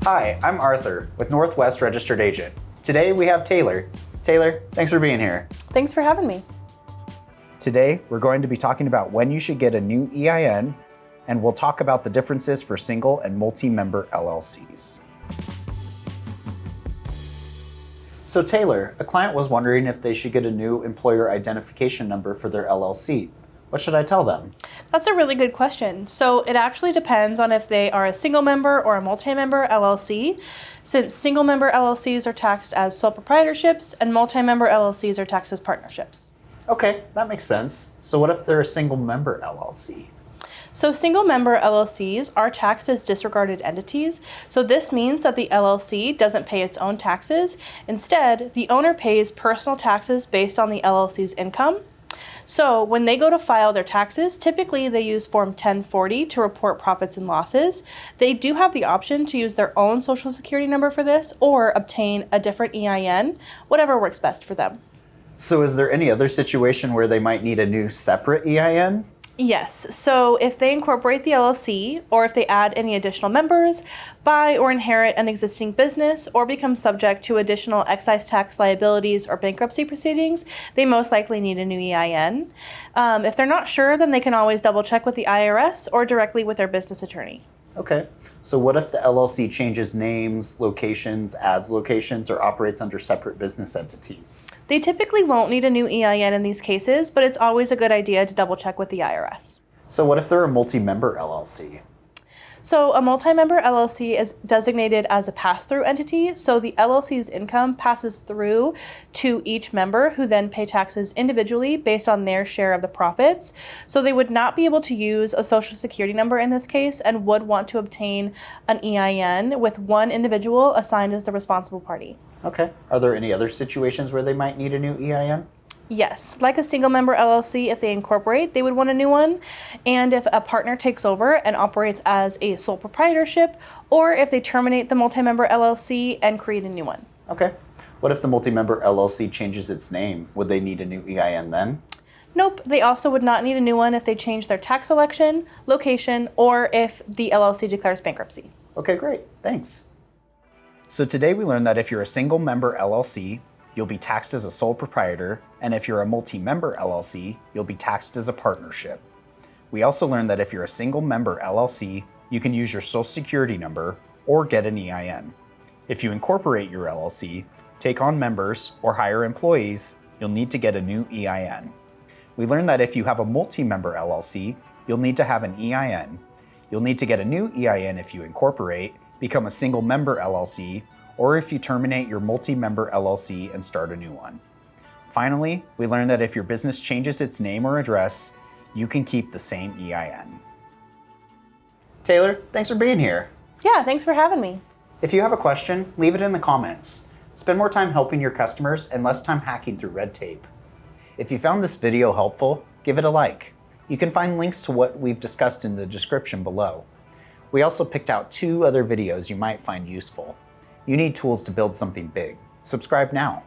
Hi, I'm Arthur with Northwest Registered Agent. Today we have Taylor. Taylor, thanks for being here. Thanks for having me. Today we're going to be talking about when you should get a new EIN, and we'll talk about the differences for single and multi-member LLCs. So Taylor, a client was wondering if they should get a new employer identification number for their LLC. What should I tell them? That's a really good question. So it actually depends on if they are a single member or a multi-member LLC, since single member LLCs are taxed as sole proprietorships and multi-member LLCs are taxed as partnerships. Okay, that makes sense. So what if they're a single member LLC? So single member LLCs are taxed as disregarded entities. So this means that the LLC doesn't pay its own taxes. Instead, the owner pays personal taxes based on the LLC's income. So when they go to file their taxes, typically they use Form 1040 to report profits and losses. They do have the option to use their own social security number for this or obtain a different EIN, whatever works best for them. So is there any other situation where they might need a new separate EIN? Yes, so if they incorporate the LLC, or if they add any additional members, buy or inherit an existing business, or become subject to additional excise tax liabilities or bankruptcy proceedings, they most likely need a new EIN. If they're not sure, then they can always double check with the IRS or directly with their business attorney. Okay, so what if the LLC changes names, locations, adds locations, or operates under separate business entities? They typically won't need a new EIN in these cases, but it's always a good idea to double check with the IRS. So what if they're a multi-member LLC? So a multi-member LLC is designated as a pass-through entity, so the LLC's income passes through to each member who then pay taxes individually based on their share of the profits. So they would not be able to use a social security number in this case and would want to obtain an EIN with one individual assigned as the responsible party. Okay, are there any other situations where they might need a new EIN? Yes, like a single member LLC, if they incorporate, they would want a new one. And if a partner takes over and operates as a sole proprietorship, or if they terminate the multi-member LLC and create a new one. Okay, what if the multi-member LLC changes its name? Would they need a new EIN then? Nope, they also would not need a new one if they change their tax election, location, or if the LLC declares bankruptcy. Okay, great, thanks. So today we learned that if you're a single member LLC, you'll be taxed as a sole proprietor, and if you're a multi-member LLC, you'll be taxed as a partnership. We also learned that if you're a single member LLC, you can use your social security number or get an EIN. If you incorporate your LLC, take on members, or hire employees, you'll need to get a new EIN. We learned that if you have a multi-member LLC, you'll need to have an EIN. You'll need to get a new EIN if you incorporate, become a single member LLC, or if you terminate your multi-member LLC and start a new one. Finally, we learned that if your business changes its name or address, you can keep the same EIN. Taylor, thanks for being here. Yeah, thanks for having me. If you have a question, leave it in the comments. Spend more time helping your customers and less time hacking through red tape. If you found this video helpful, give it a like. You can find links to what we've discussed in the description below. We also picked out 2 other videos you might find useful. You need tools to build something big. Subscribe now.